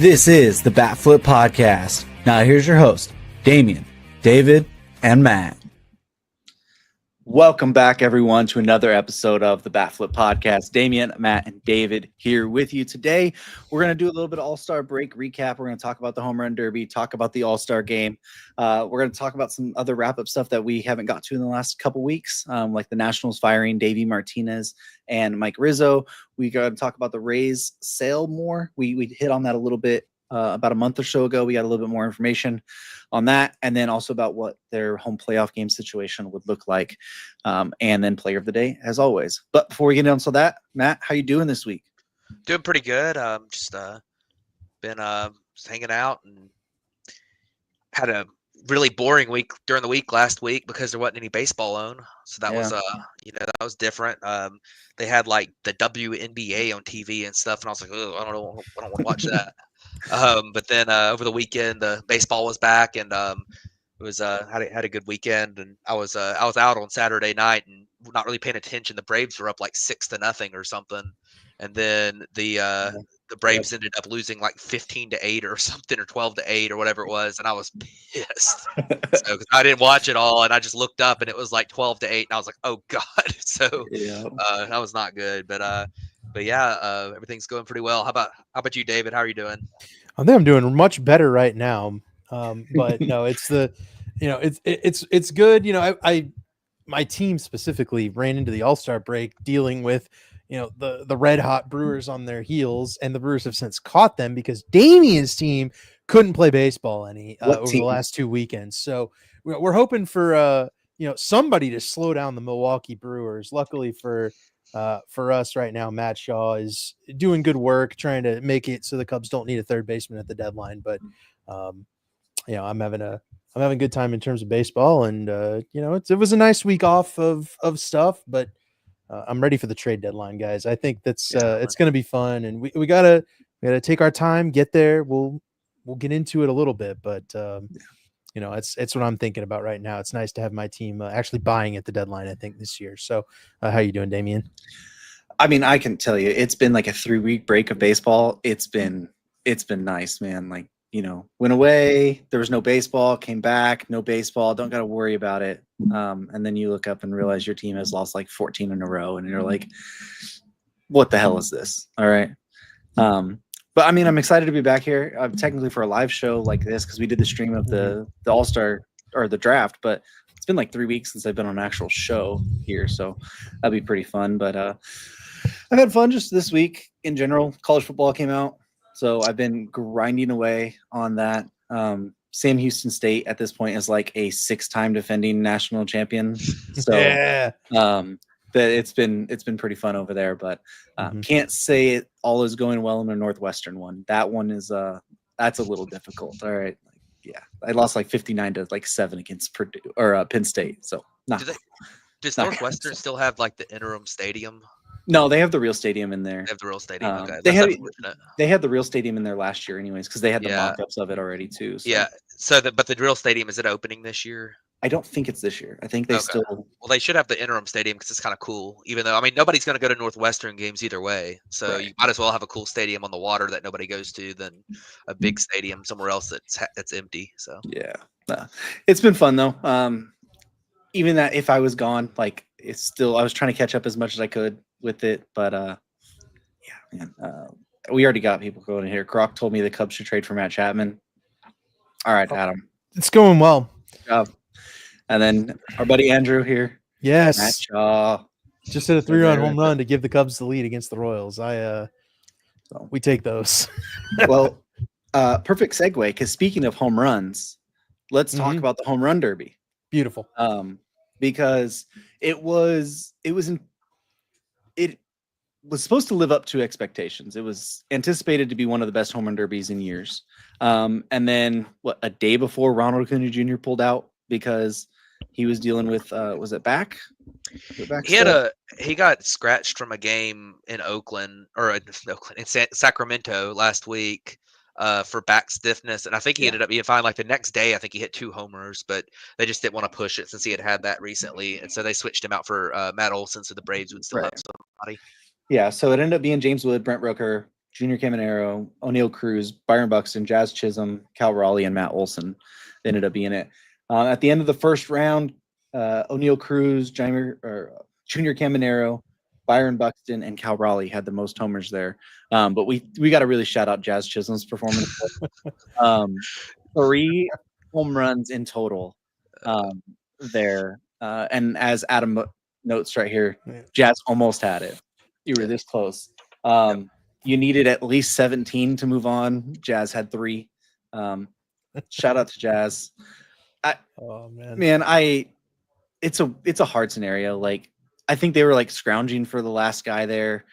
This is the Bat Flip Podcast. Now here's your host, Damien, David, and Matt. Welcome back, everyone, to another episode of the Bat Flip Podcast. Damien, Matt, and David here with you today. We're going to do a little bit of All-Star break recap. We're going to talk about the Home Run Derby, talk about the All-Star game. We're going to talk about some other wrap-up stuff that we haven't got to in the last couple weeks, like the Nationals firing Davey Martinez and Mike Rizzo. We got to talk about the Rays sale more. We hit on that a little bit about a month or so ago. We got a little bit more information on that, and then also about what their home playoff game situation would look like, and then player of the day as always. But before we get into that, Matt, how you doing this week? Doing pretty good. Just been just hanging out and had a really boring week during the week last week because there wasn't any baseball on. So that was that was different. They had like the WNBA on TV and stuff, and I was like, oh, I don't want to watch that. But then over the weekend, the baseball was back, and it was had a good weekend. And I was out on Saturday night and not really paying attention. The Braves were up like 6-0 or something, and then the Braves ended up losing like 15-8 or something, or 12-8 or whatever it was, and I was pissed. So 'cause I didn't watch it all, and I just looked up and it was like 12-8, and I was like, oh god. So that was not good. But yeah, everything's going pretty well. How about you, David? How are you doing? I think I'm doing much better right now. But no, it's it's good. I my team specifically ran into the All-Star break dealing with, the red hot Brewers on their heels, and the Brewers have since caught them because Damien's team couldn't play baseball over the last 2 weekends. So we're hoping for somebody to slow down the Milwaukee Brewers. Luckily for us right now, Matt Shaw is doing good work trying to make it so the Cubs don't need a third baseman at the deadline. But I'm having a good time in terms of baseball, and it was a nice week off of stuff, but I'm ready for the trade deadline, guys. I think that's it's going to be fun, and we gotta take our time, get there. We'll get into it a little bit, but it's what I'm thinking about right now. It's nice to have my team actually buying at the deadline, I think, this year. So how you doing, Damien? I mean, I can tell you, it's been like a 3-week break of baseball. It's been nice, man. Like, went away, there was no baseball, came back, no baseball, don't got to worry about it. And then you look up and realize your team has lost like 14 in a row, and you're like, what the hell is this? All right. But I mean, I'm excited to be back here. Technically for a live show like this, because we did the stream of the All-Star or the draft, but it's been like 3 weeks since I've been on an actual show here, so that'll be pretty fun. But I've had fun just this week in general. College football came out, so I've been grinding away on that. Sam Houston State at this point is like a 6-time defending national champion. So yeah. That it's been pretty fun over there, but can't say it all is going well in the Northwestern one. That one is that's a little difficult. All right. I lost like 59-7 against Purdue or Penn State. So does Northwestern still have like the interim stadium? No, they have the real stadium in there. They have the real stadium. Okay. They had the real stadium in there last year anyways, because they had the mock-ups of it already too. So. Yeah. But the real stadium, is it opening this year? I don't think it's this year. I think they still. Well, they should have the interim stadium because it's kind of cool. Even though, I mean, nobody's going to go to Northwestern games either way, so you might as well have a cool stadium on the water that nobody goes to than a big stadium somewhere else that's empty. So it's been fun though. Even that if I was gone, like it's still I was trying to catch up as much as I could with it, but we already got people going in here. Croc told me the Cubs should trade for Matt Chapman. All right, Adam, it's going well. Good job. And then our buddy Andrew here. Yes. Matt Shaw. Just hit a 3-run home run to give the Cubs the lead against the Royals. We take those. Well, perfect segue, because speaking of home runs, let's talk about the Home Run Derby. Beautiful. Because it was supposed to live up to expectations. It was anticipated to be one of the best home run derbies in years. And then a day before, Ronald Acuna Jr. pulled out because he was dealing with was it back? He got scratched from a game in Sacramento last week for back stiffness, and I think he ended up being fine. Like the next day, I think he hit 2 homers, but they just didn't want to push it since he had that recently, and so they switched him out for Matt Olson, so the Braves would still have somebody. Yeah, so it ended up being James Wood, Brent Rooker, Junior Caminero, O'Neal Cruz, Byron Buxton, Jazz Chisholm, Cal Raleigh, and Matt Olson ended up being it. At the end of the first round, O'Neal Cruz, Junior Caminero, Byron Buxton, and Cal Raleigh had the most homers there. But we got to really shout out Jazz Chisholm's performance. 3 home runs in total there. And as Adam notes right here, Jazz almost had it. You were this close. You needed at least 17 to move on. Jazz had 3. Shout out to Jazz. It's a hard scenario. Like, I think they were like scrounging for the last guy there,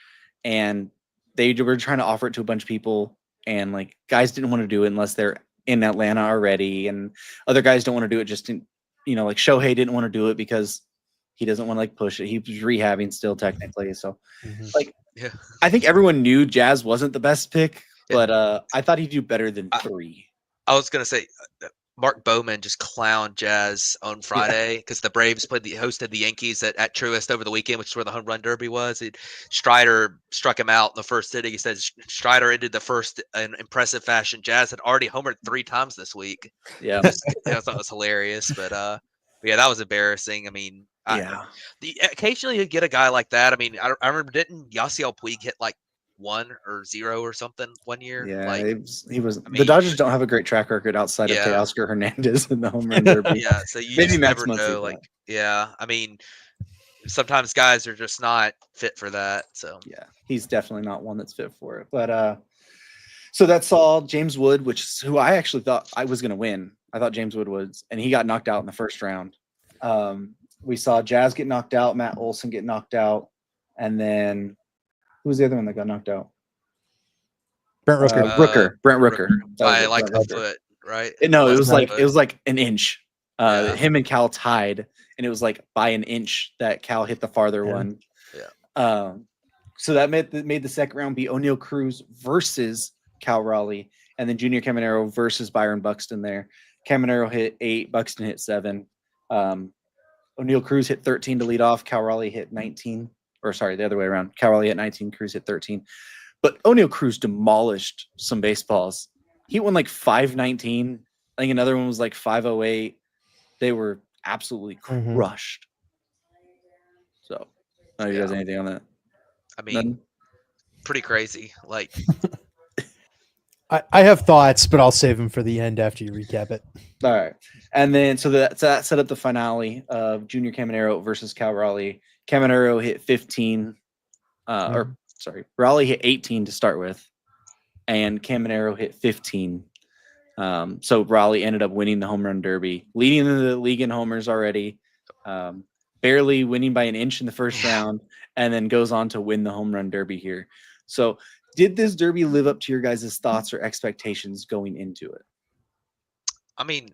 and they were trying to offer it to a bunch of people, and like guys didn't want to do it unless they're in Atlanta already, and other guys don't want to do it just to, like Shohei didn't want to do it because he doesn't want to like push it. He was rehabbing still technically. So I think everyone knew Jazz wasn't the best pick, but I thought he'd do better than 3. I was going to say Mark Bowman just clowned Jazz on Friday because the Braves hosted the Yankees at Truist over the weekend, which is where the home run derby was. Strider struck him out in the first inning. He said Strider ended the first in impressive fashion. Jazz had already homered 3 times this week. Yeah, I thought it was hilarious, but yeah, that was embarrassing. I mean, occasionally you get a guy like that. I mean, I remember, didn't Yasiel Puig hit like 1 or 0 or something one year? Yeah, like, he was. The Dodgers don't have a great track record outside of Teoscar Hernandez in the home run derby. Yeah, so you just never know. Like, I mean, sometimes guys are just not fit for that. So yeah, he's definitely not one that's fit for it. But so that saw James Wood, which is who I actually thought I was going to win. I thought James Wood was, and he got knocked out in the first round. We saw Jazz get knocked out, Matt Olson get knocked out, and then who was the other one that got knocked out? Brent Rooker. Brent Rooker. By like a foot, right? No, it was like an inch. Him and Cal tied, and it was like by an inch that Cal hit the farther one. Yeah. So that made the second round be O'Neal Cruz versus Cal Raleigh, and then Junior Caminero versus Byron Buxton there. Caminero hit 8, Buxton hit 7. O'Neal Cruz hit 13 to lead off. Cal Raleigh hit 19. Or sorry, the other way around. Cal Raleigh hit 19, Cruz hit 13. But O'Neal Cruz demolished some baseballs. He won like 519. I think another one was like 508. They were absolutely crushed. So, I don't know if you guys anything on that. I mean, pretty crazy. Like, I have thoughts, but I'll save them for the end after you recap it. All right. And then, so that set up the finale of Junior Caminero versus Cal Raleigh. Caminero hit 15, Raleigh hit 18 to start with, and Caminero hit 15. So Raleigh ended up winning the home run derby, leading the league in homers already, barely winning by an inch in the first round, and then goes on to win the home run derby here. So did this derby live up to your guys' thoughts or expectations going into it? I mean,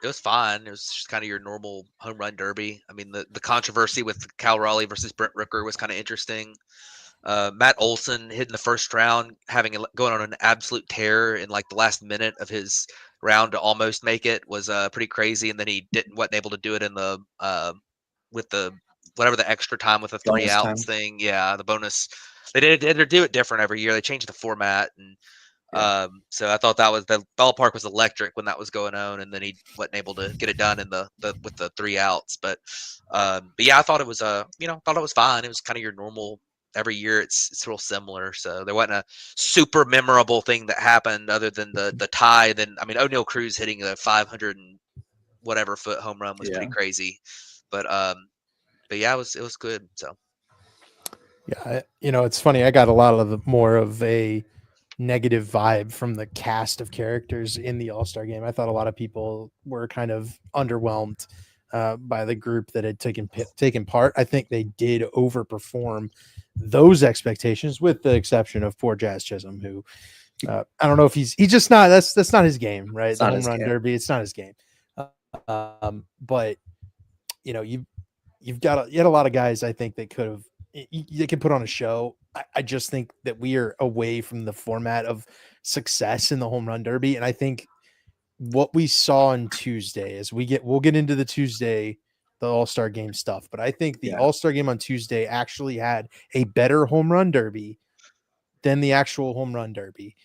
it was fine. It was just kind of your normal home run derby. I mean, the controversy with Cal Raleigh versus Brent Rooker was kind of interesting. Matt Olson hit in the first round, going on an absolute tear in like the last minute of his round to almost make it was pretty crazy. And then he wasn't able to do it in the with the whatever the extra time with the 3 outs thing. Yeah, the bonus. They do it different every year. They changed the format, and so I thought the ballpark was electric when that was going on, and then he wasn't able to get it done in with the 3 outs. But yeah, I thought it was fine. It was kind of your normal. Every year it's real similar, so there wasn't a super memorable thing that happened other than the tie. Then I mean, O'Neal Cruz hitting a 500 and whatever foot home run was pretty crazy, but yeah, it was good. So yeah, it's funny. I got a lot of more of a negative vibe from the cast of characters in the All-Star game. I thought a lot of people were kind of underwhelmed by the group that had taken part. I think they did overperform those expectations, with the exception of poor Jazz Chisholm, who I don't know if he's just not. That's not his game, right? The home run derby, it's not his game. But you had a lot of guys I think that could have. They can put on a show. I just think that we are away from the format of success in the home run derby, and I think what we saw on Tuesday is we'll get into the Tuesday, the All-Star game stuff, but I think the All-Star game on Tuesday actually had a better home run derby than the actual home run derby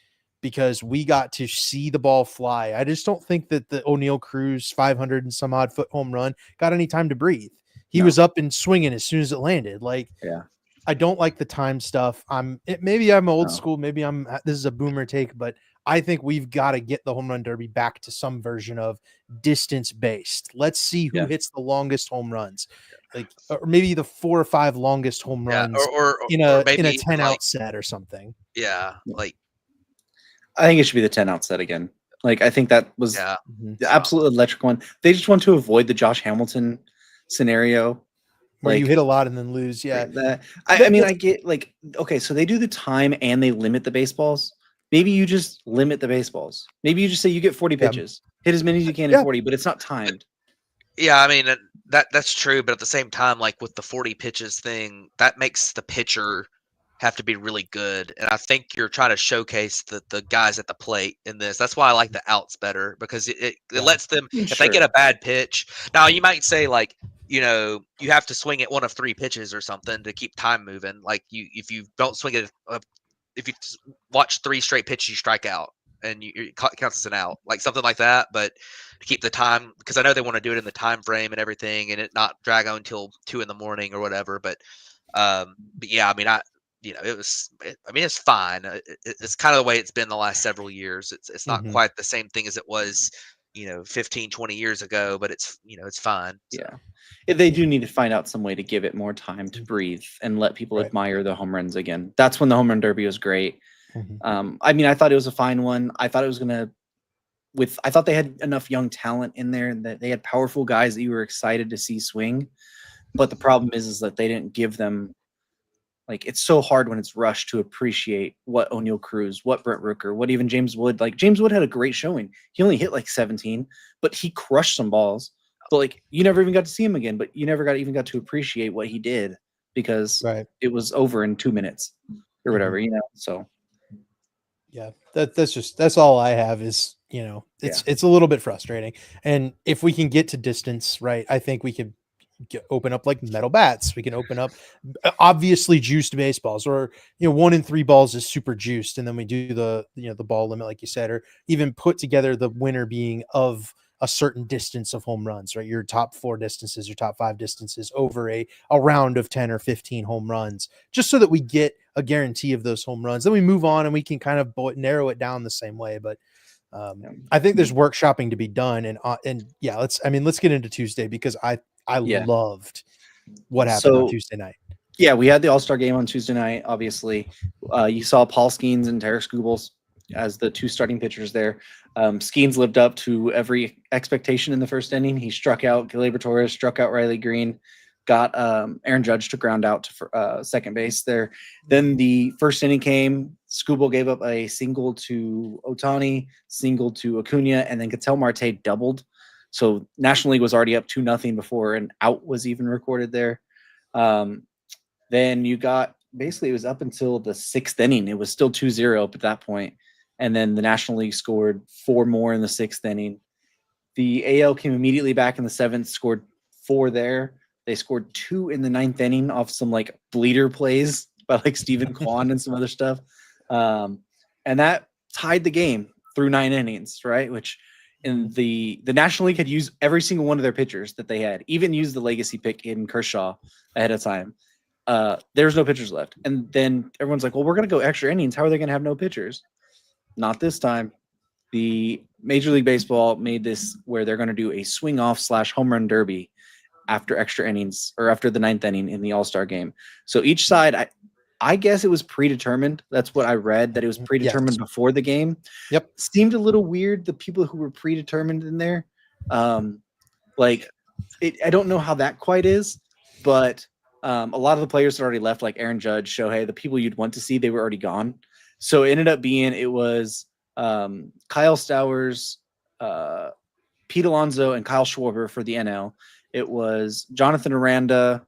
because we got to see the ball fly. I just don't think that the O'Neal Cruz 500 and some odd foot home run got any time to breathe. He was up and swinging as soon as it landed. Like, Yeah. I don't like the time stuff. Maybe I'm old school. Maybe this is a boomer take, but I think we've got to get the home run derby back to some version of distance based. Let's see who hits the longest home runs, like, or maybe the 4 or 5 longest home runs in a 10 out set or something. Yeah. Like, I think it should be the 10 out set again. Like, I think that was the absolute electric one. They just want to avoid the Josh Hamilton scenario. Where you hit a lot and then lose. Yeah. I mean, I get like, okay, so they do the time and they limit the baseballs. Maybe you just limit the baseballs. Maybe you just say you get 40 pitches. Hit as many as you can in 40, but it's not timed. Yeah, I mean, that's true. But at the same time, like with the 40 pitches thing, that makes the pitcher have to be really good. And I think you're trying to showcase the guys at the plate in this. That's why I like the outs better, because it lets them, if they get a bad pitch. Now, you might say, like, you know, you have to swing at one of 3 pitches or something to keep time moving. Like, if you don't swing it, if you watch 3 straight pitches, you strike out, and it counts as an out, like something like that. But to keep the time, because I know they want to do it in the time frame and everything, and it not drag on until 2 a.m. or whatever. But yeah, I mean, it's fine. It's kind of the way it's been the last several years. It's not quite the same thing as it was, 15, 20 years ago, but it's fine. So. Yeah. They do need to find out some way to give it more time to breathe and let people admire the home runs again. That's when the home run derby was great. I mean, I thought it was a fine one. I thought it was I thought they had enough young talent in there and that they had powerful guys that you were excited to see swing. But the problem is that they didn't give them, like, it's so hard when it's rushed to appreciate what O'Neal Cruz, what Brent Rooker, what even James Wood. Like, James Wood had a great showing. He only hit like 17, but he crushed some balls. But like, you never even got to see him again. But you never got to appreciate what he did because it was over in 2 minutes or whatever, So yeah, that's all I have is, it's a little bit frustrating. And if we can get to distance, right, I think we could open up like metal bats. We can open up obviously juiced baseballs, or 1 in 3 balls is super juiced, and then we do the the ball limit, like you said, or even put together the winner being of a certain distance of home runs, right? Your top 4 distances, your top 5 distances over a round of 10 or 15 home runs, just so that we get a guarantee of those home runs. Then we move on and we can kind of narrow it down the same way. But I think there's workshopping to be done. And yeah, let's get into Tuesday, because I loved what happened on Tuesday night. Yeah, we had the All-Star game on Tuesday night, obviously. You saw Paul Skeens and Tarek Skubals as the 2 starting pitchers there. Skeens lived up to every expectation in the first inning. He struck out Gleyber Torres, struck out Riley Green, got Aaron Judge to ground out to second base there. Then the first inning came. Skubal gave up a single to Ohtani, single to Acuna, and then Ketel Marte doubled. So National League was already up 2-0 before an out was even recorded there. Then you got, basically it was up until the 6th inning. It was still 2-0 up at that point. And then the National League scored 4 more in the 6th inning. The AL came immediately back in the 7th, scored 4 there. They scored 2 in the 9th inning off some like bleeder plays by like Stephen Kwan and some other stuff. And that tied the game through 9 innings, right? Which in the National League had used every single one of their pitchers that they had, even used the legacy pick in Kershaw ahead of time. There's no pitchers left. And then everyone's like, well, we're going to go extra innings. How are they going to have no pitchers? Not this time. The Major League Baseball made this where they're going to do a swing off / home run derby after extra innings, or after the 9th inning in the All-Star game. So each side, I guess it was predetermined. That's what I read, that it was predetermined before the game. Yep. Seemed a little weird, the people who were predetermined in there. I don't know how that quite is, but a lot of the players that already left, like Aaron Judge, Shohei, the people you'd want to see, they were already gone. So it ended up being, it was Kyle Stowers, Pete Alonso, and Kyle Schwarber for the NL. It was Jonathan Aranda,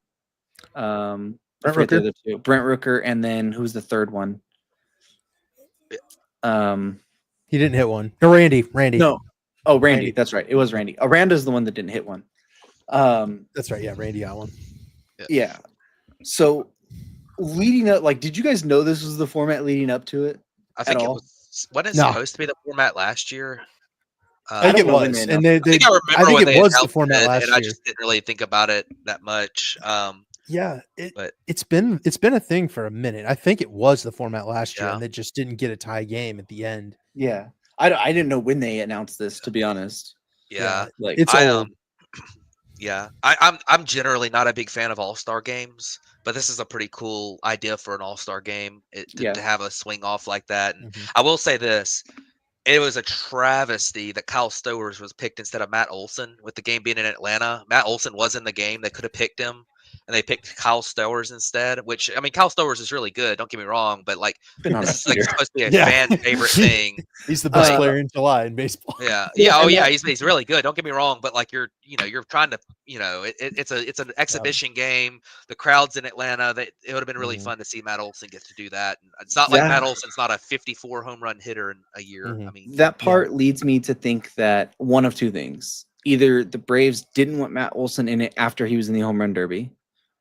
Brent Rooker, and then who's the third one? He didn't hit one. No, Randy. No. Oh, Randy. That's right. It was Randy. Aranda's the one that didn't hit one. That's right. Yeah, Randy got one. Yeah. So leading up, like, did you guys know this was the format leading up to it? I think it all? wasn't it No. supposed to be the format last year? I think it don't know when was, they and I think I remember when it they was the announced format it, last and I year. just didn't really think about it that much. Yeah, But it's been a thing for a minute. I think it was the format last year, Yeah. and they just didn't get a tie game at the end. Yeah, I didn't know when they announced this, to be honest. yeah, Like, It's I old. yeah, I'm generally not a big fan of All-Star games, but this is a pretty cool idea for an All-Star game Yeah. to have a swing off like that. And Mhm. I will say this. It was a travesty that Kyle Stowers was picked instead of Matt Olson with the game being in Atlanta. Matt Olson was in the game. They could have picked him, and they picked Kyle Stowers instead, which, I mean, Kyle Stowers is really good. Don't get me wrong, but, like, been on this a is, like, heater. supposed to be a Yeah. fan favorite thing. He's the best Uh, player in July in baseball. Yeah. Well, Yeah. Oh, and yeah. that- He's really good. Don't get me wrong, but, like, you're trying to, it's an exhibition game. The crowd's in Atlanta. It would have been really Mhm. fun to see Matt Olson get to do that. And it's not like Yeah. Matt Olson's not a 54 home run hitter in a year. Mhm. I mean, That part leads me to think that one of two things: either the Braves didn't want Matt Olson in it after he was in the home run derby,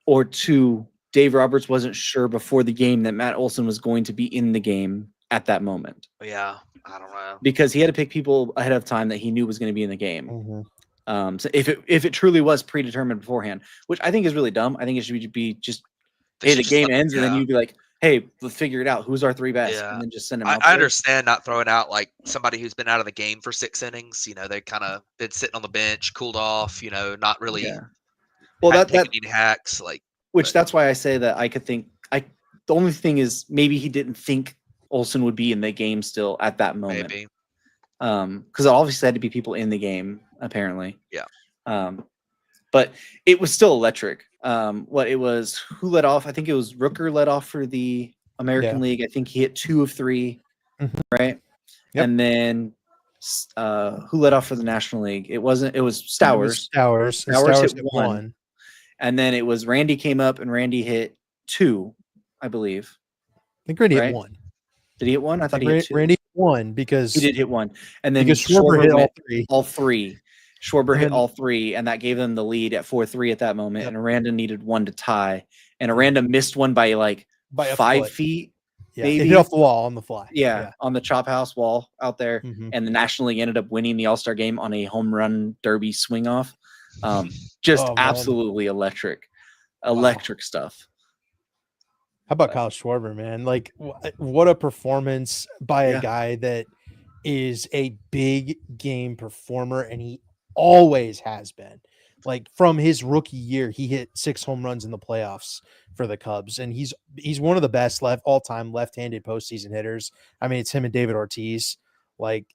or two, Dave Roberts wasn't sure before the game that Matt Olson was going to be in the game at that moment, yeah, I don't know. because he had to pick people ahead of time that he knew was going to be in the game. Mhm. So if it truly was predetermined beforehand, which I think is really dumb, I think it should be just, They hey, should the just game let- ends, and then yeah. you'd be like, hey, let's figure it out. Who's our three best? Yeah. And then just send them I out there. understand not throwing out like somebody who's been out of the game for 6 innings. They kind of been sitting on the bench, cooled off. Not really Yeah. Well, hadn't that taken any hacks. Like, which but- that's why I say that I could think the only thing is maybe he didn't think Olsen would be in the game still at that moment. maybe. Because it obviously had to be people in the game, apparently. Yeah. But it was still electric. Who led off? I think it was Rooker led off for the American Yeah. League. I think he hit 2 of 3, Mhm. right? Yep. And then who led off for the National League? It was Stowers. Stowers Stowers hit 1. one. And then it was Randy came up and Randy hit 2, I believe. I think Randy Right? hit one. Did he hit 1? I thought he hit 2. Randy won because He did hit 1. And then because Schwarber hit all went three. all 3. Schwarber And hit then- all 3, and that gave them the lead at 4-3 at that moment. Yep. And Aranda needed 1 to tie. And Aranda missed one by like By a 5 foot. feet. Yeah, maybe. it hit off the wall on the fly. Yeah, on the chop house wall out there. Mhm. And the National League ended up winning the All-Star game on a home run derby swing off. Just Oh, man. absolutely electric stuff. How about Kyle Schwarber, man? Like, what a performance by a Yeah. guy that is a big game performer, and he always has been. Like, from his rookie year, he hit 6 home runs in the playoffs for the Cubs, and he's one of the best all-time left-handed postseason hitters. I mean, it's him and David Ortiz. Like,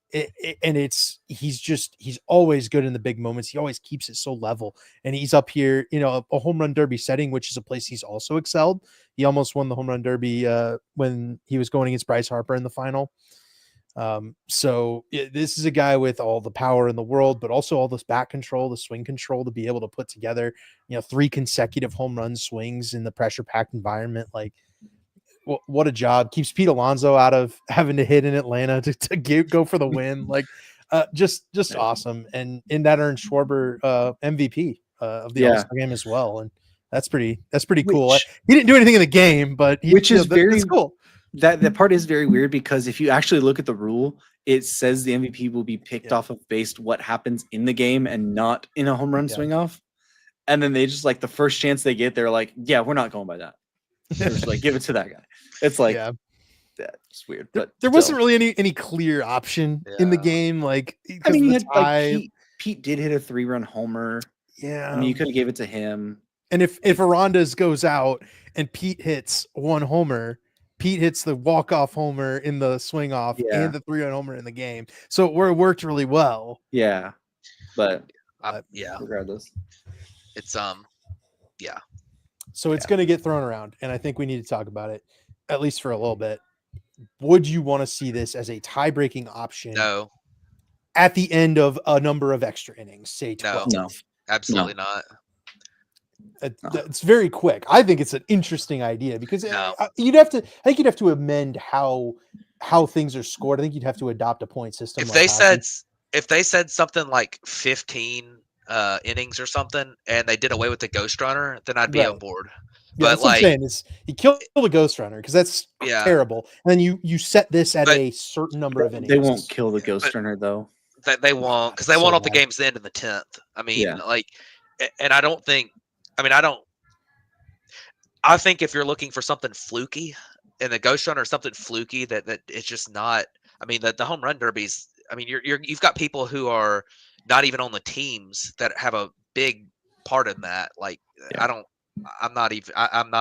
he's always good in the big moments. He always keeps it so level, and he's up here, a home run derby setting, which is a place he's also excelled. He almost won the home run derby when he was going against Bryce Harper in the final. This is a guy with all the power in the world, but also all this bat control, the swing control to be able to put together, 3 consecutive home run swings in the pressure packed environment. Like, what a job. Keeps Pete Alonso out of having to hit in Atlanta to go for the win. Like, just awesome. And in that earned Schwarber MVP of the All-Star game as well. And that's pretty cool. He didn't do anything in the game, but that's cool. That part is very weird, because if you actually look at the rule, it says the MVP will be picked off of based what happens in the game and not in a home run swing off. And then they just, like, the first chance they get, they're like, yeah, we're not going by that. They're just like, give it to that guy. It's like, that's weird. But there wasn't really any clear option in the game. Like, I mean, tie, Pete did hit a 3-run homer. Yeah. I mean, you could have gave it to him. And if Arandas goes out and Pete hits 1 homer, Pete hits the walk-off homer in the swing off and the 3-run homer in the game. So it worked really well. Yeah. But regardless. It's yeah. So it's going to get thrown around, and I think we need to talk about it at least for a little bit. Would you want to see this as a tie-breaking option? No. At the end of a number of extra innings, say 12. No. Absolutely not. It's very quick. I think it's an interesting idea because I think you'd have to amend how things are scored. I think you'd have to adopt a point system. If they said something like 15 innings or something, and they did away with the ghost runner, then I'd be on board. Yeah, that's what I'm saying. Is he killed the Ghost Runner because that's terrible, and then you set this at a certain number of innings. They won't kill the Ghost Runner though. They won't, because they won't let the games end in the 10th. I mean, and I don't think. I mean, I think if you're looking for something fluky, and the Ghost Runner is something fluky that it's just not. I mean, the home run derbies. I mean, you've got people who are not even on the teams that have a big part in that. Like, I'm not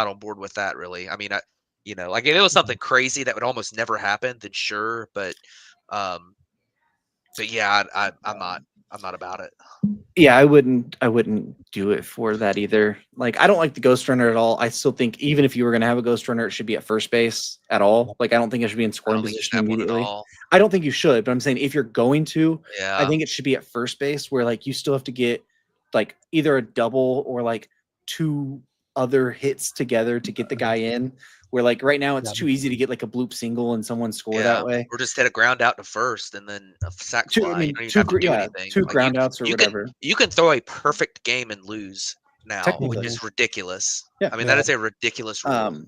on board with that really. I mean, like if it was something crazy that would almost never happen, then sure. But yeah, I'm not about it. Yeah, I wouldn't do it for that either. Like, I don't like the Ghost Runner at all. I still think even if you were going to have a Ghost Runner, it should be at first base at all. Like, I don't think it should be in scoring position immediately. I don't think you should, but I'm saying if you're going to, I think it should be at first base where like you still have to get like either a double or like 2 other hits together to get the guy in. Where like right now it's too easy to get like a bloop single and someone score that way, or just hit a ground out to first and then a sac fly. I mean, you don't even have to do anything. 2 ground outs or whatever. You can throw a perfect game and lose now, which is ridiculous. Yeah, I mean that is a ridiculous rule.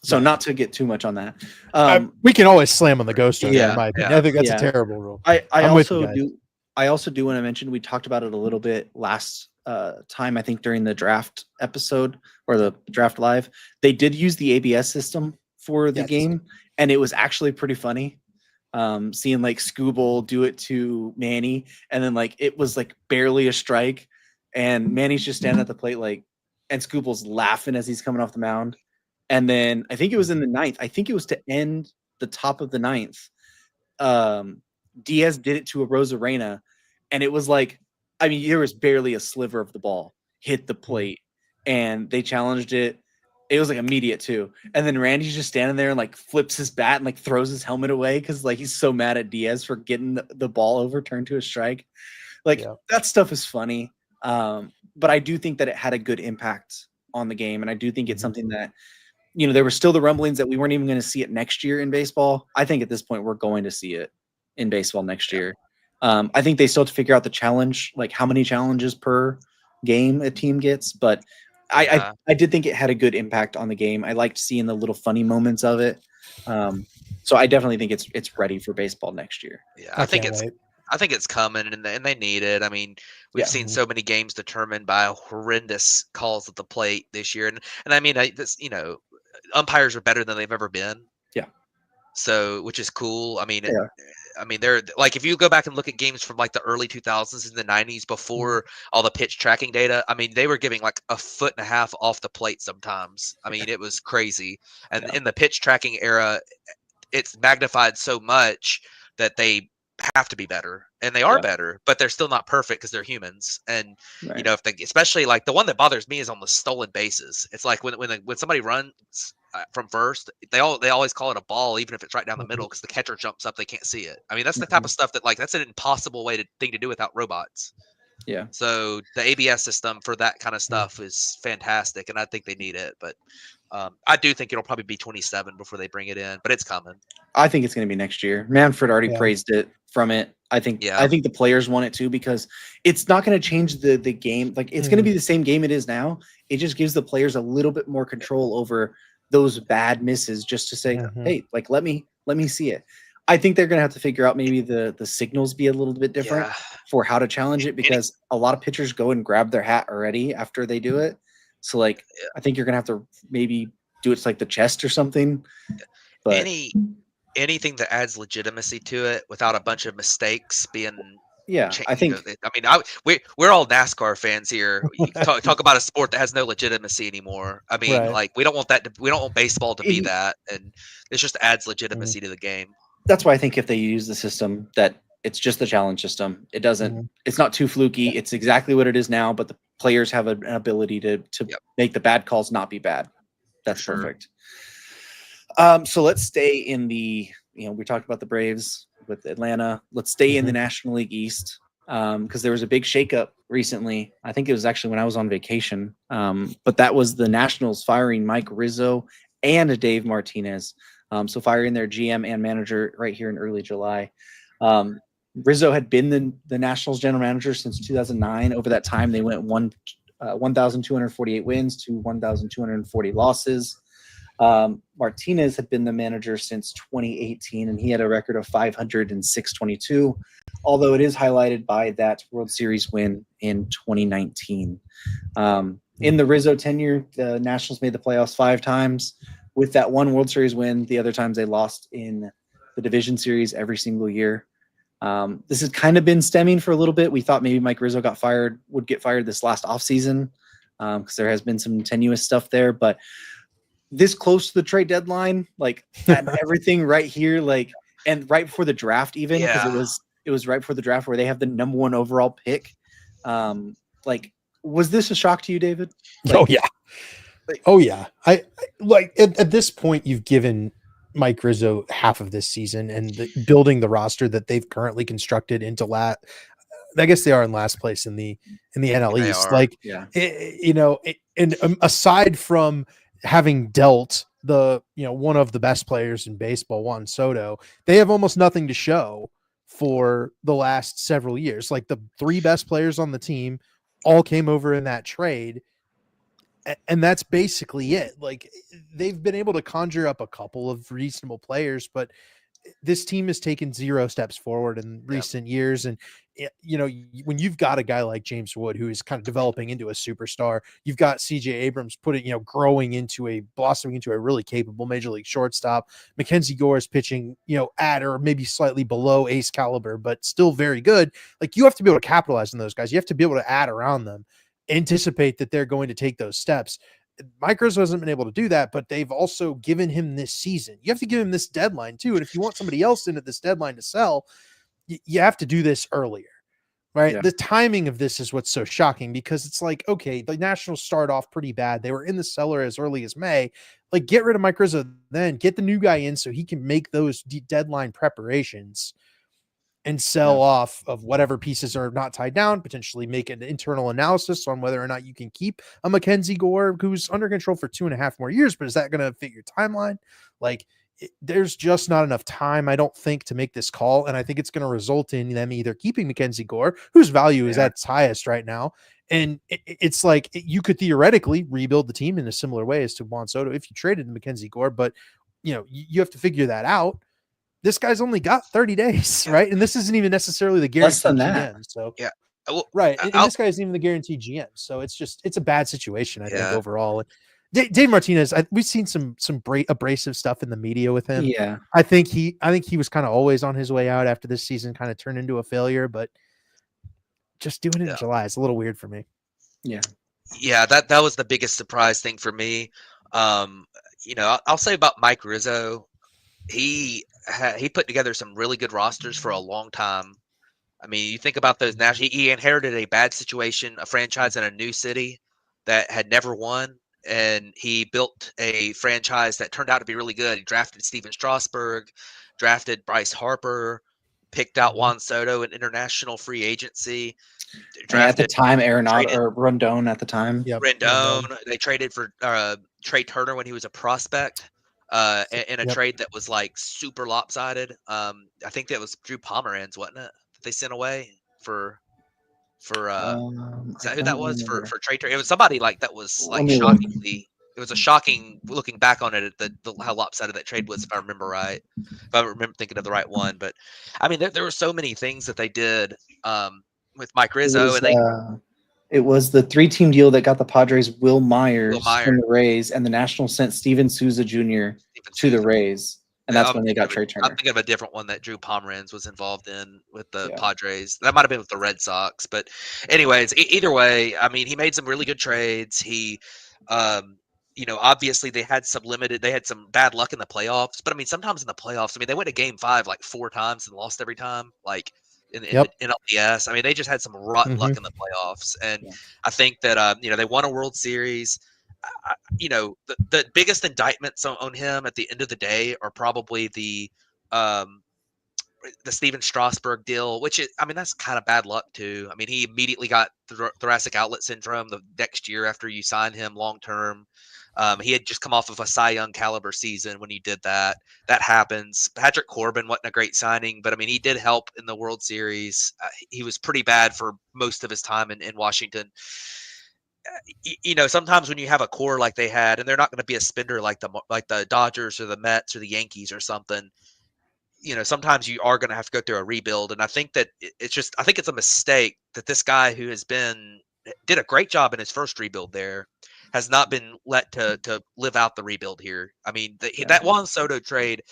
So not to get too much on that, we can always slam on the Ghost Runner. In my opinion, I think that's a terrible rule. I also do want to mention we talked about it a little bit last time, I think during the draft episode or the draft live, they did use the ABS system for the game, and it was actually pretty funny. Seeing like Scooble do it to Manny, and then like it was like barely a strike, and Manny's just standing at the plate like, and Scooble's laughing as he's coming off the mound, and then I think it was in the 9th. I think it was to end the top of the 9th. Diaz did it to a Rosarena, and it was like, I mean, there was barely a sliver of the ball hit the plate, and they challenged it. It was like immediate too. And then Randy's just standing there and like flips his bat and like throws his helmet away because like he's so mad at Diaz for getting the ball overturned to a strike. Like that stuff is funny. But I do think that it had a good impact on the game. And I do think it's something that, you know, there were still the rumblings that we weren't even going to see it next year in baseball. I think at this point we're going to see it in baseball next year. I think they still have to figure out the challenge, like how many challenges per game a team gets. But I did think it had a good impact on the game. I liked seeing the little funny moments of it. So I definitely think it's ready for baseball next year. Yeah, I think it's coming, and they need it. I mean, we've seen so many games determined by horrendous calls at the plate this year, and I mean, umpires are better than they've ever been. Yeah. So, which is cool. I mean, they're like, if you go back and look at games from like the early 2000s and the 90s before all the pitch tracking data, I mean, they were giving like a 1.5 feet off the plate sometimes. I mean, it was crazy. And in the pitch tracking era, it's magnified so much that they have to be better, and they are better, but they're still not perfect because they're humans. And you know, if they, especially like the one that bothers me is on the stolen bases. It's like when somebody runs from first, they always call it a ball, even if it's right down the middle, because the catcher jumps up, they can't see it. I mean, that's the type of stuff that like that's an impossible thing to do without robots. Yeah. So the ABS system for that kind of stuff is fantastic, and I think they need it. But I do think it'll probably be 27 before they bring it in, but it's coming. I think it's going to be next year. Manfred already praised it from it. I think the players want it too, because it's not going to change the game. Like it's going to be the same game it is now. It just gives the players a little bit more control over those bad misses, just to say, hey, like let me see it. I think they're going to have to figure out maybe the signals be a little bit different for how to challenge it, because a lot of pitchers go and grab their hat already after they do it. So like, I think you're going to have to maybe do it to like the chest or something. But anything that adds legitimacy to it without a bunch of mistakes being I think we're all NASCAR fans here. talk about a sport that has no legitimacy anymore. I mean, like we don't want that we don't want baseball to be that, and it just adds legitimacy to the game. That's why I think if they use the system that it's just the challenge system, it doesn't it's not too fluky. It's exactly what it is now, but the players have an ability to make the bad calls not be bad. That's perfect. So let's stay in the, we talked about the Braves with Atlanta. Let's stay in the National League East, because there was a big shakeup recently. I think it was actually when I was on vacation. But that was the Nationals firing Mike Rizzo and Dave Martinez. So firing their GM and manager right here in early July. Rizzo had been the Nationals general manager since 2009. Over that time, they went 1,248 wins to 1,240 losses. Martinez had been the manager since 2018, and he had a record of 506-22, although it is highlighted by that World Series win in 2019. In the Rizzo tenure, the Nationals made the playoffs 5 times. With that one World Series win, the other times they lost in the division series every single year. This has kind of been stemming for a little bit. We thought maybe Mike Rizzo would get fired this last offseason because there has been some tenuous stuff there. But this close to the trade deadline, like everything right here, like, and right before the draft, even because it was right before the draft where they have the number 1 overall pick. Like, was this a shock to you, David? Like, oh yeah. I like at this point you've given Mike Rizzo half of this season and building the roster that they've currently constructed into I guess they are in last place in the NL East. Like, yeah, and aside from having dealt one of the best players in baseball, Juan Soto, they have almost nothing to show for the last several years. Like the 3 best players on the team all came over in that trade. And that's basically it. Like they've been able to conjure up a couple of reasonable players, but this team has taken 0 steps forward in recent years. And, when you've got a guy like James Wood, who is kind of developing into a superstar, you've got CJ Abrams blossoming into a really capable major league shortstop. Mackenzie Gore is pitching, at or maybe slightly below ace caliber, but still very good. Like you have to be able to capitalize on those guys. You have to be able to add around them, anticipate that they're going to take those steps. Mike Rizzo hasn't been able to do that, but they've also given him this season. You have to give him this deadline too. And if you want somebody else in at this deadline to sell, you have to do this earlier, right? Yeah. The timing of this is what's so shocking because it's like, okay, the Nationals start off pretty bad. They were in the cellar as early as May. Like get rid of Mike Rizzo, then get the new guy in so he can make those deadline preparations and sell off of whatever pieces are not tied down, potentially make an internal analysis on whether or not you can keep a Mackenzie Gore who's under control for 2.5 more years, but is that going to fit your timeline? Like there's just not enough time, I don't think, to make this call. And I think it's going to result in them either keeping Mackenzie Gore, whose value is at its highest right now. And it's like you could theoretically rebuild the team in a similar way as to Juan Soto if you traded Mackenzie Gore, but you have to figure that out. This guy's only got 30 days, right? And this isn't even necessarily the guaranteed GM. So right. And this guy isn't even the guaranteed GM. So it's a bad situation, I think, overall. Dave Martinez, we've seen some abrasive stuff in the media with him. Yeah. I think he was kind of always on his way out after this season kind of turned into a failure, but just doing it in July is a little weird for me. Yeah. Yeah, that was the biggest surprise thing for me. I'll say about Mike Rizzo, he put together some really good rosters for a long time. I mean, you think about those national. He inherited a bad situation, a franchise in a new city that had never won, and he built a franchise that turned out to be really good. He drafted Steven Strasburg, drafted Bryce Harper, picked out Juan Soto in international free agency. At the time, Rondon at the time. Yep. Rendon. They traded for Trey Turner when he was a prospect. In a trade that was like super lopsided. I think that was Drew Pomeranz, wasn't it? That they sent away for is that who that was for Trey Turner? It was somebody like that was like shockingly. It was a shocking looking back on it how lopsided that trade was, if I remember right. If I remember thinking of the right one, but I mean there were so many things that they did with Mike Rizzo, it was the 3-team deal that got the Padres Will Myers from the Rays, and the Nationals sent Steven Souza Jr. to the Rays, and that's when they got Trey Turner. I'm thinking of a different one that Drew Pomeranz was involved in with the Padres. That might have been with the Red Sox, but anyways, either way, I mean, he made some really good trades. He, obviously they had some bad luck in the playoffs, but I mean, sometimes in the playoffs, I mean, they went to Game 5 like 4 times and lost every time, like. In LDS. I mean, they just had some rotten luck in the playoffs. And I think that, they won a World Series. The biggest indictments on him at the end of the day are probably the Steven Strasburg deal, which that's kind of bad luck too. I mean, he immediately got thoracic outlet syndrome the next year after you signed him long-term. He had just come off of a Cy Young caliber season when he did that. That happens. Patrick Corbin wasn't a great signing, but I mean, he did help in the World Series. He was pretty bad for most of his time in Washington. sometimes when you have a core like they had, and they're not going to be a spender like the Dodgers or the Mets or the Yankees or something. Sometimes you are going to have to go through a rebuild, and I think that I think it's a mistake that this guy who did a great job in his first rebuild there has not been let to live out the rebuild here. I mean, that Juan Soto trade,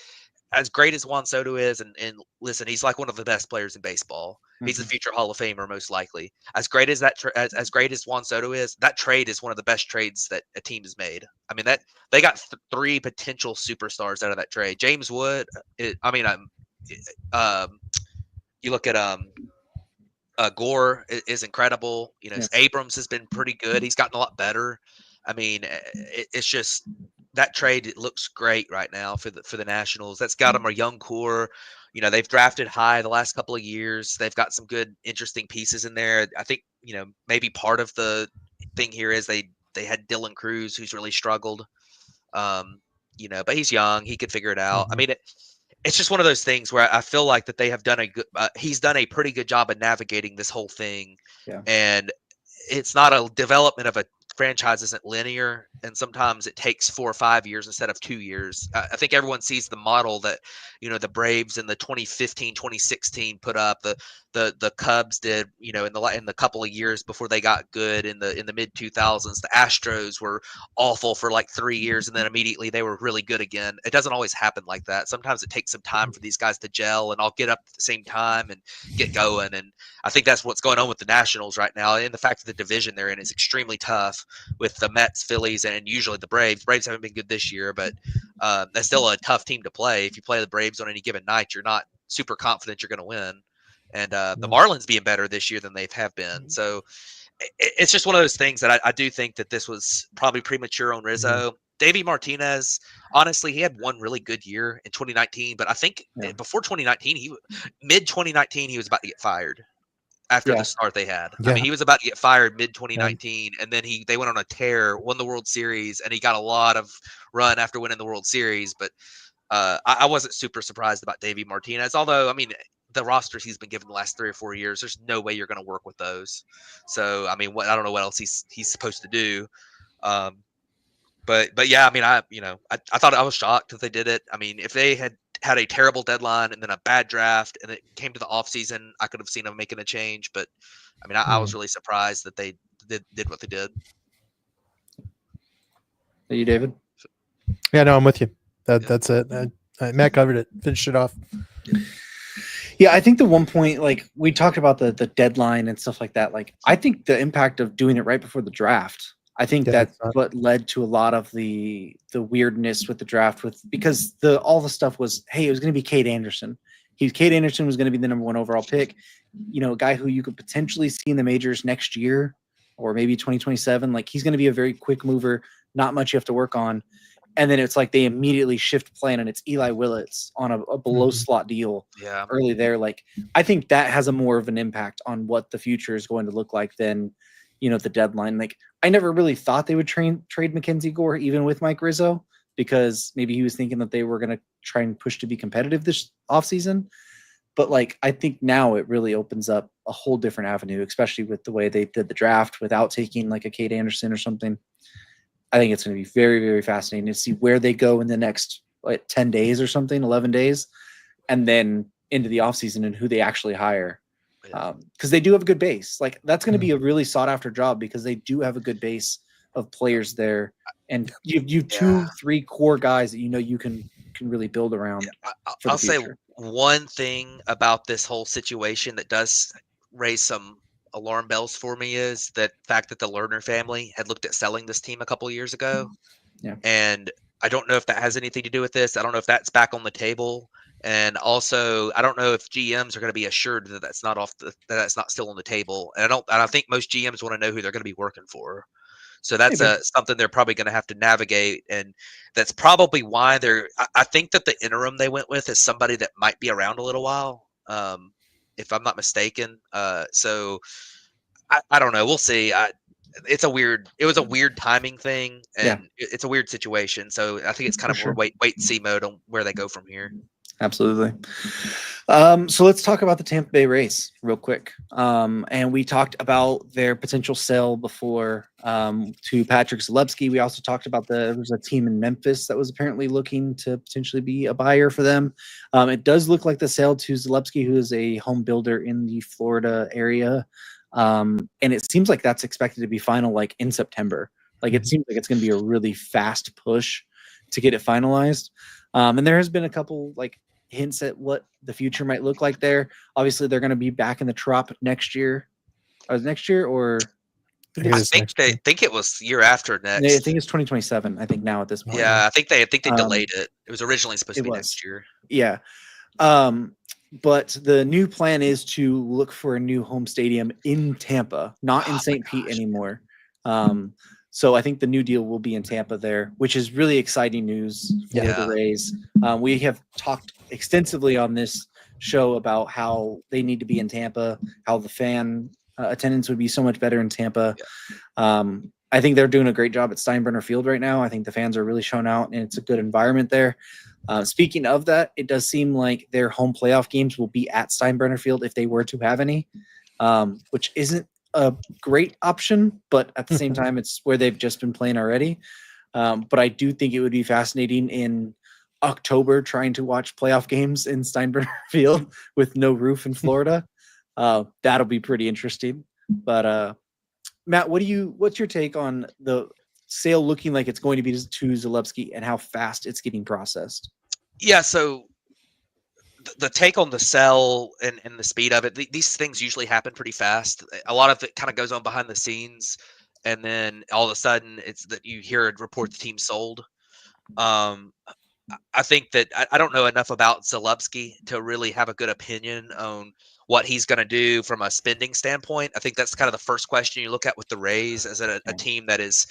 as great as Juan Soto is, and listen, he's like one of the best players in baseball. He's a future Hall of Famer, most likely. As great as as great as Juan Soto is, that trade is one of the best trades that a team has made. I mean, that they got three potential superstars out of that trade. James Wood. You look at Gore is incredible. Yes. Abrams has been pretty good. He's gotten a lot better. I mean, it's just that trade. It looks great right now for the Nationals. That's got them a young core. They've drafted high the last couple of years. They've got some good, interesting pieces in there. I think maybe part of the thing here is they had Dylan Cruz, who's really struggled. But he's young. He could figure it out. I mean, it's just one of those things where I feel like that they have done he's done a pretty good job of navigating this whole thing. Yeah. And it's not a development of a franchise isn't linear, and sometimes it takes 4 or 5 years instead of 2 years. I think everyone sees the model that the Braves in the 2015 2016 put up, the Cubs did in the couple of years before they got good in the mid 2000s. The Astros were awful for like 3 years, and then immediately they were really good again. It doesn't always happen like that. Sometimes it takes some time for these guys to gel and all get up at the same time and get going. And I think that's what's going on with the Nationals right now. And the fact that the division they're in is extremely tough with the Mets, Phillies, and usually the Braves. Braves haven't been good this year, but that's still a tough team to play. If you play the Braves on any given night, you're not super confident you're going to win. And the Marlins being better this year than they have been. So it's just one of those things that I do think that this was probably premature on Rizzo. Davey Martinez, honestly, he had one really good year in 2019, but I think before 2019, mid 2019, he was about to get fired after the start they had. I mean, he was about to get fired mid 2019, and then they went on a tear, won the World Series, and he got a lot of run after winning the World Series. But I wasn't super surprised about Davey Martinez, although, I mean, the rosters he's been given the last 3 or 4 years, there's no way you're going to work with those. So, I mean, I don't know what else he's supposed to do. But yeah, I mean, I thought I was shocked that they did it. I mean, if they had a terrible deadline and then a bad draft and it came to the offseason, I could have seen them making a change. But I mean, I was really surprised that they did what they did. Are you, David? Yeah, no, I'm with you. That's it. Matt covered it. Finished it off. Yeah, I think the one point, like we talked about the deadline and stuff like that. Like, I think the impact of doing it right before the draft. I think that's what led to a lot of the weirdness with the draft, because all the stuff was, hey, it was going to be Cade Anderson. Cade Anderson was going to be the number 1 overall pick. A guy who you could potentially see in the majors next year or maybe 2027. Like, he's going to be a very quick mover. Not much you have to work on. And then it's like they immediately shift plan, and it's Eli Willits on a below slot deal early there. Like, I think that has a more of an impact on what the future is going to look like than the deadline. Like, I never really thought they would trade Mackenzie Gore, even with Mike Rizzo, because maybe he was thinking that they were going to try and push to be competitive this offseason. But like, I think now it really opens up a whole different avenue, especially with the way they did the draft without taking like a Cade Anderson or something. I think it's going to be very, very fascinating to see where they go in the next 10 days or something, 11 days, and then into the offseason and who they actually hire. Because they do have a good base. Like, that's going to be a really sought after job, because they do have a good base of players there, and you have 2-3 core guys that you can really build around. I'll say one thing about this whole situation that does raise some alarm bells for me is that fact that the Lerner family had looked at selling this team a couple of years ago. And I don't know if that has anything to do with this. I don't know if that's back on the table. And also, I don't know if GMs are going to be assured that that's not still on the table. And I think most GMs want to know who they're going to be working for. So that's something they're probably going to have to navigate. And that's probably why I think that the interim they went with is somebody that might be around a little while, if I'm not mistaken. So I don't know. We'll see. It was a weird timing thing, and it's a weird situation. So I think it's kind of more wait and see mode on where they go from here. Absolutely. So let's talk about the Tampa Bay Rays real quick. And we talked about their potential sale before to Patrick Zalewski. We also talked about there was a team in Memphis that was apparently looking to potentially be a buyer for them. It does look like the sale to Zalewski, who is a home builder in the Florida area. And it seems like that's expected to be final like in September. Like it seems like it's going to be a really fast push to get it finalized. And there has been a couple like hints at what the future might look like there. Obviously, they're going to be back in the Trop next year. Next year, or I think they think it was year after I next. think it's 2027. I think now at this point. Yeah, I think they delayed it. It was originally supposed to be next year. Yeah. But the new plan is to look for a new home stadium in Tampa, not in St. Pete anymore. So I think the new deal will be in Tampa there, which is really exciting news for the Rays. We have talked extensively on this show about how they need to be in Tampa, how the fan attendance would be so much better in Tampa. I think they're doing a great job at Steinbrenner Field right now. I think the fans are really showing out, and it's a good environment there. Speaking of that, it does seem like their home playoff games will be at Steinbrenner Field if they were to have any, which isn't a great option, but at the same time, it's where they've just been playing already. But I do think it would be fascinating in October trying to watch playoff games in Steinbrenner Field with no roof in Florida. That'll be pretty interesting. But Matt, what's your take on the sale looking like it's going to be to Zalewski and how fast it's getting processed? Yeah, so the take on the sell and the speed of it, these things usually happen pretty fast. A lot of it kind of goes on behind the scenes, and then all of a sudden it's that you hear a report the team sold. I think that I don't know enough about Zalewski to really have a good opinion on what he's going to do from a spending standpoint. I think that's kind of the first question you look at with the Rays as a team that is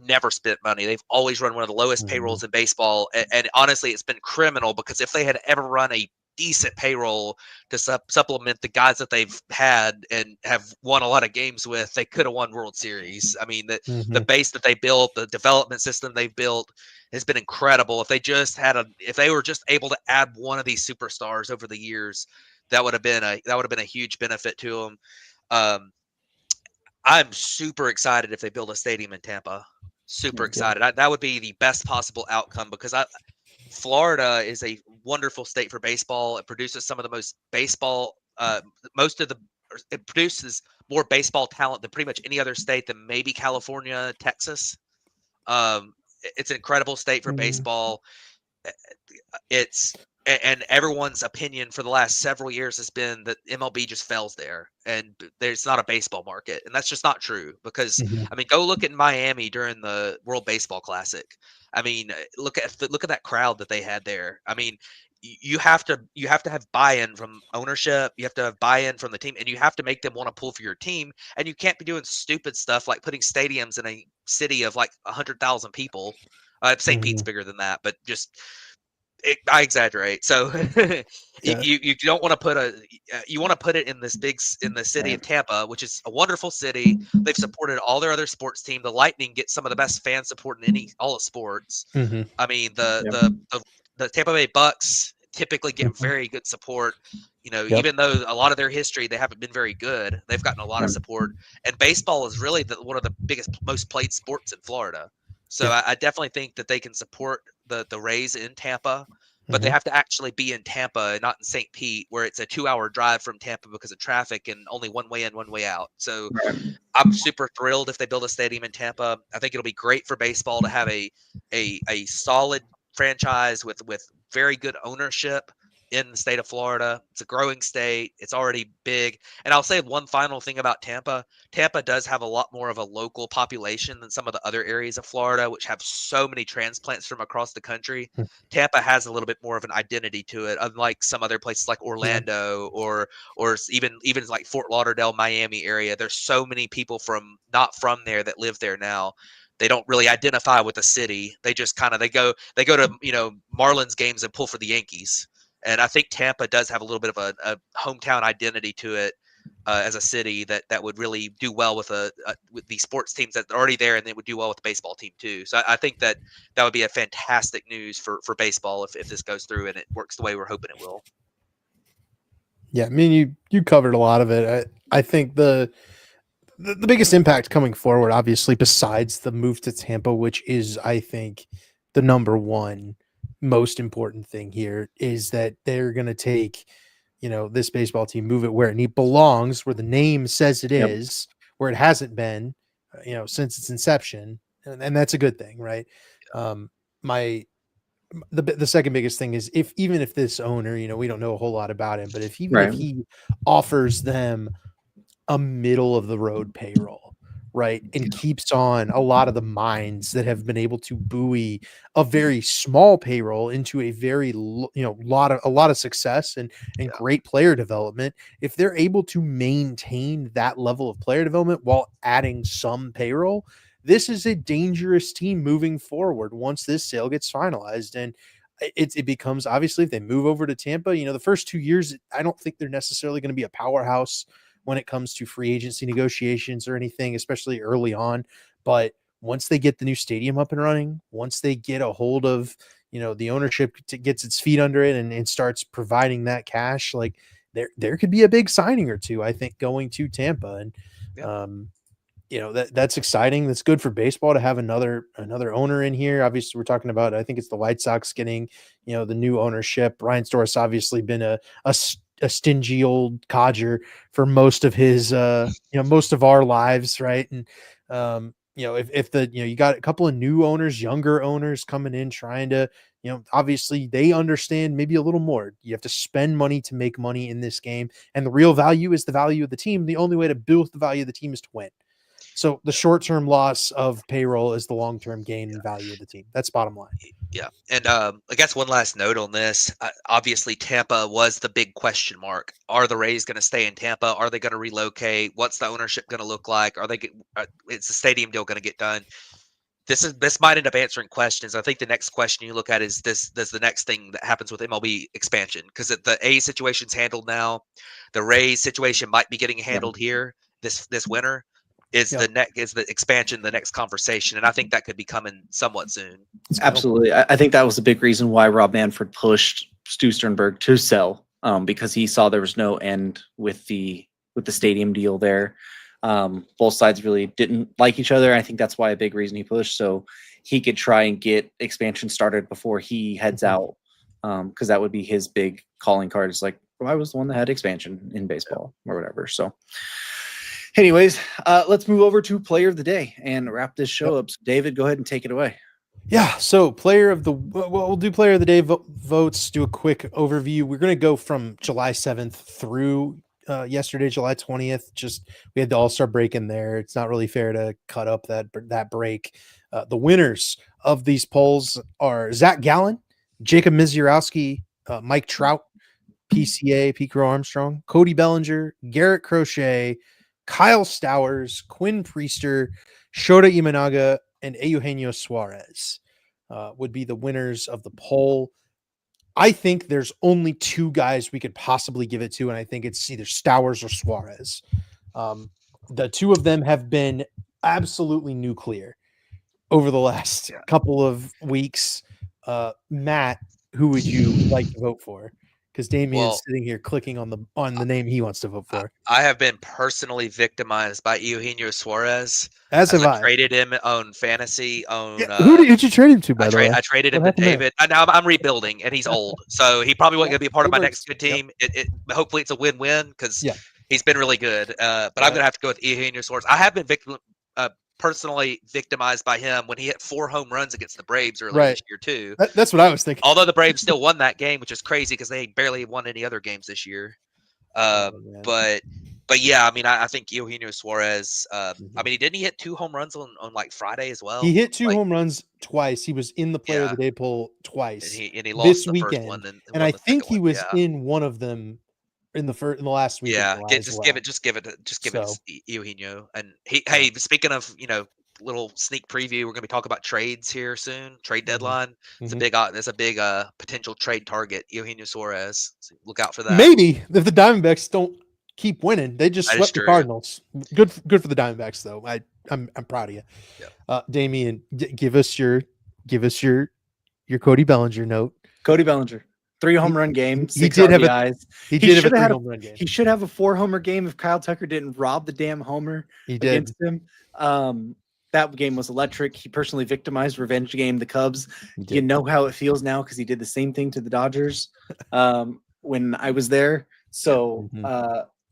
never spent money. They've always run one of the lowest payrolls in baseball. And honestly, it's been criminal because if they had ever run a decent payroll to supplement the guys that they've had and have won a lot of games with, they could have won World Series. I mean, the base that they built, the development system they've built has been incredible. If they were just able to add one of these superstars over the years, that would have been a huge benefit to them. I'm super excited if they build a stadium in Tampa. Super excited. That would be the best possible outcome because Florida is a wonderful state for baseball. It produces some of the most baseball. It produces more baseball talent than pretty much any other state than maybe California, Texas. It's an incredible state for baseball. And everyone's opinion for the last several years has been that MLB just fails there and there's not a baseball market. And that's just not true because I mean, go look at Miami during the World Baseball Classic. I mean, look at that crowd that they had there. I mean, you have to have buy-in from ownership. You have to have buy-in from the team, and you have to make them want to pull for your team. And you can't be doing stupid stuff like putting stadiums in a city of like 100,000 people. St. Pete's bigger than that, but just I exaggerate. So you don't want to put you want to put it in the city of Tampa, which is a wonderful city. They've supported all their other sports team. The Lightning get some of the best fan support in all of sports. I mean, the Tampa Bay Bucks typically get very good support. You know, even though a lot of their history, they haven't been very good, they've gotten a lot of support. And baseball is really one of the biggest, most played sports in Florida. So I definitely think that they can support the Rays in Tampa, but they have to actually be in Tampa and not in St. Pete, where it's a 2-hour drive from Tampa because of traffic and only one way in, one way out. So I'm super thrilled if they build a stadium in Tampa. I think it'll be great for baseball to have a solid franchise with very good ownership in the state of Florida. It's a growing state. It's already big. And I'll say one final thing about Tampa. Tampa does have a lot more of a local population than some of the other areas of Florida, which have so many transplants from across the country. Tampa has a little bit more of an identity to it, unlike some other places like Orlando or even like Fort Lauderdale, Miami area. There's so many people not from there that live there now. They don't really identify with the city. They just kind of they go to Marlins games and pull for the Yankees. And I think Tampa does have a little bit of a hometown identity to it. as a city that would really do well with with the sports teams that are already there, and they would do well with the baseball team too. So I think that would be a fantastic news for baseball if this goes through and it works the way we're hoping it will. Yeah, I mean, you covered a lot of it. I think the biggest impact coming forward, obviously, besides the move to Tampa, which is, I think, the number one most important thing here, is that they're going to take, this baseball team, move it where it belongs, where the name says it Yep. is, where it hasn't been, since its inception, and that's a good thing, right? The second biggest thing is even if this owner, we don't know a whole lot about him, but if Right. he offers them a middle of the road payroll, right, and keeps on a lot of the minds that have been able to buoy a very small payroll into a very a lot of success and great player development, if they're able to maintain that level of player development while adding some payroll, this is a dangerous team moving forward once this sale gets finalized. And it becomes, obviously, if they move over to Tampa, the first 2 years, I don't think they're necessarily going to be a powerhouse when it comes to free agency negotiations or anything, especially early on. But once they get the new stadium up and running, once they get a hold of, the ownership gets its feet under it and starts providing that cash, like there could be a big signing or two, I think, going to Tampa. And, that's exciting. That's good for baseball to have another owner in here. Obviously, we're talking about, I think it's the White Sox getting, the new ownership. Ryan Storrs obviously been a stingy old codger for most of his, most of our lives, right? And if the you got a couple of new owners, younger owners coming in, trying to, obviously they understand maybe a little more. You have to spend money to make money in this game, and the real value is the value of the team. The only way to build the value of the team is to win. So the short-term loss of payroll is the long-term gain and value of the team. That's bottom line. Yeah. And I guess one last note on this. Obviously, Tampa was the big question mark. Are the Rays going to stay in Tampa? Are they going to relocate? What's the ownership going to look like? Is the stadium deal going to get done? This might end up answering questions. I think the next question you look at is does the next thing that happens with MLB expansion, because the A situation's handled now. The Rays situation might be getting handled here this winter. Is the expansion the next conversation? And I think that could be coming somewhat soon. Absolutely. I think that was a big reason why Rob Manfred pushed Stu Sternberg to sell, because he saw there was no end with the stadium deal there. Both sides really didn't like each other. I think that's why a big reason he pushed, so he could try and get expansion started before he heads out, because that would be his big calling card. It's like, well, I was the one that had expansion in baseball or whatever. So anyways, let's move over to player of the day and wrap this show up. So David, go ahead and take it away. Yeah. So we'll do player of the day votes, do a quick overview. We're going to go from July 7th through yesterday, July 20th. Just, we had the All-Star break in there. It's not really fair to cut up that break. The winners of these polls are Zach Gallen, Jacob Misiorowski, Mike Trout, PCA, Pete Crow Armstrong, Cody Bellinger, Garrett Crochet, Kyle Stowers, Quinn Priester, Shota Imanaga, and Eugenio Suarez would be the winners of the poll. I think there's only two guys we could possibly give it to, and I think it's either Stowers or Suarez. The two of them have been absolutely nuclear over the last couple of weeks. Matt, who would you like to vote for? Because Damien's sitting here clicking on the name he wants to vote for. I have been personally victimized by Eugenio Suarez. As have I. Traded him on fantasy. Who did you trade him to, by the way? I traded him to David. Now I'm rebuilding, and he's old, so he probably wasn't going to be a part of my next good team. Hopefully it's a win-win, because he's been really good. But I'm going to have to go with Eugenio Suarez. I have been personally victimized by him when he hit 4 home runs against the Braves earlier this year too. That's what I was thinking. Although the Braves still won that game, which is crazy because they barely won any other games this year. But yeah, I mean, I think Eugenio Suarez. I mean, didn't he hit 2 home runs on like Friday as well? He hit 2 home runs twice. He was in the Player of the Day poll twice. And he lost this the weekend. First one and I think he was in one of them in the last week. Yeah, give it to Eugenio. And hey, speaking of, little sneak preview, we're going to be talking about trades here soon. Trade deadline. It's a big potential trade target, Eugenio Suarez. So look out for that. Maybe if the Diamondbacks don't keep winning. They just That is swept the true. Cardinals. Good for the Diamondbacks though. I'm proud of you. Yeah. Damian, give us your Cody Bellinger note. Cody Bellinger, 3 home run game, He 6 did have RBIs. He did have a should 3 had home run game. He should have a 4 homer game if Kyle Tucker didn't rob the damn homer He did. against him. That game was electric. He personally victimized revenge game the Cubs. You know how it feels now because he did the same thing to the Dodgers when I was there. So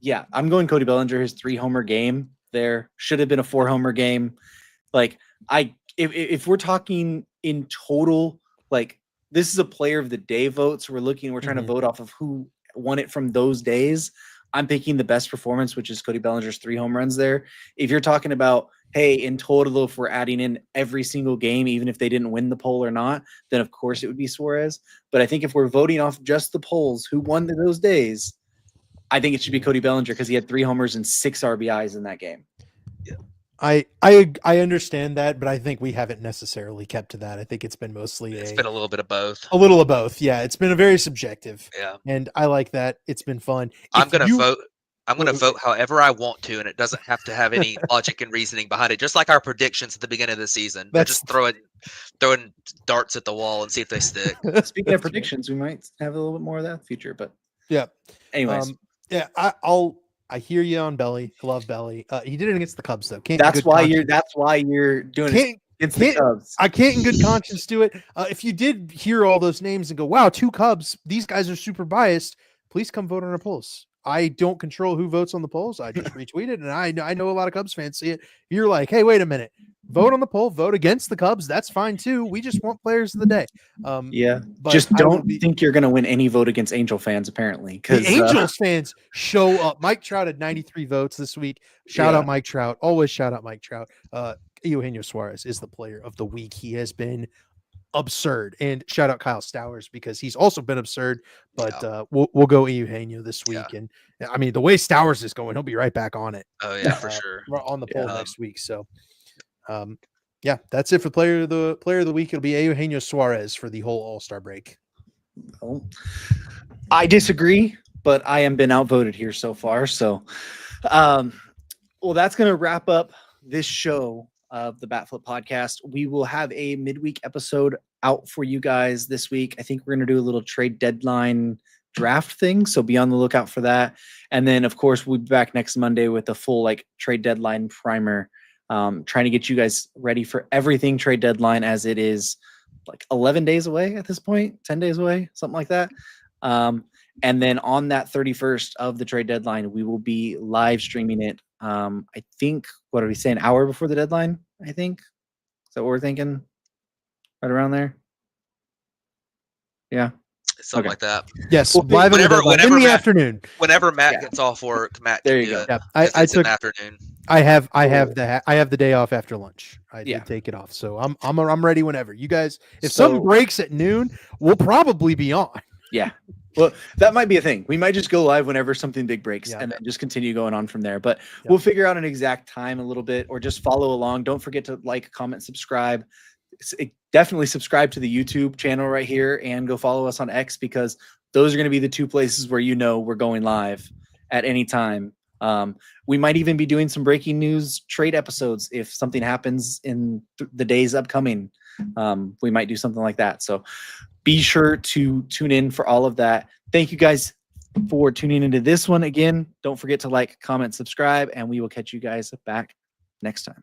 yeah, I'm going Cody Bellinger. His 3 homer game there should have been a 4 homer game. Like if we're talking in total, like this is a player of the day vote. So we're trying to vote off of who won it from those days. I'm picking the best performance, which is Cody Bellinger's 3 home runs there. If you're talking about, hey, in total, if we're adding in every single game, even if they didn't win the poll or not, then of course it would be Suarez. But I think if we're voting off just the polls, who won those days, I think it should be Cody Bellinger because he had 3 homers and 6 RBIs in that game. Yeah. I understand that, but I think we haven't necessarily kept to that. I think it's been mostly It's been a little bit of both. A little of both. Yeah. It's been a very subjective. Yeah. And I like that. It's been fun. I'm going to vote however I want to, and it doesn't have to have any logic and reasoning behind it. Just like our predictions at the beginning of the season. We're just throwing darts at the wall and see if they stick. Speaking of predictions, we might have a little bit more of that in the future, but yeah. Anyways. Yeah, I hear you on Belly. I love Belly. He did it against the Cubs though. That's why you're doing it against the Cubs. I can't in good conscience do it. If you did hear all those names and go, wow, 2 Cubs, these guys are super biased, please come vote on our polls. I don't control who votes on the polls. I just retweet it, and I know a lot of Cubs fans see it. You're like, hey, wait a minute. Vote on the poll, vote against the Cubs. That's fine too. We just want players of the day. Yeah, but just don't think you're going to win any vote against Angel fans. Apparently, because the Angels fans show up. Mike Trout had 93 votes this week. Shout out Mike Trout. Always shout out Mike Trout. Eugenio Suarez is the player of the week. He has been absurd, and shout out Kyle Stowers because he's also been absurd. But we'll go Eugenio this week, and I mean the way Stowers is going, he'll be right back on it. Oh yeah, for sure. On the poll next week. So. Yeah, that's it for player of the week. It'll be Eugenio Suarez for the whole All-Star break. Oh, I disagree, but I am been outvoted here so far. So, well, that's going to wrap up this show of the Batflip podcast. We will have a midweek episode out for you guys this week. I think we're going to do a little trade deadline draft thing. So be on the lookout for that. And then of course we'll be back next Monday with a full trade deadline primer. Trying to get you guys ready for everything trade deadline as it is 11 days away at this point, 10 days away, something like that. And then on that 31st of the trade deadline, we will be live streaming it. I think, what are we saying? An hour before the deadline, I think. Is that what we're thinking? Right around there? Yeah. Something like that. Yes, live in the afternoon. Whenever Matt gets off work, Matt can do it. Yeah, I took an afternoon. I have the day off after lunch. I did take it off, so I'm ready whenever. You guys, if something breaks at noon, we'll probably be on. Yeah. Well, that might be a thing. We might just go live whenever something big breaks and then just continue going on from there. But we'll figure out an exact time a little bit, or just follow along. Don't forget to like, comment, subscribe. Definitely subscribe to the YouTube channel right here and go follow us on X, because those are going to be the 2 places where we're going live at any time. We might even be doing some breaking news trade episodes if something happens in the days upcoming. We might do something like that. So be sure to tune in for all of that. Thank you guys for tuning into this one. Again, don't forget to like, comment, subscribe, and we will catch you guys back next time.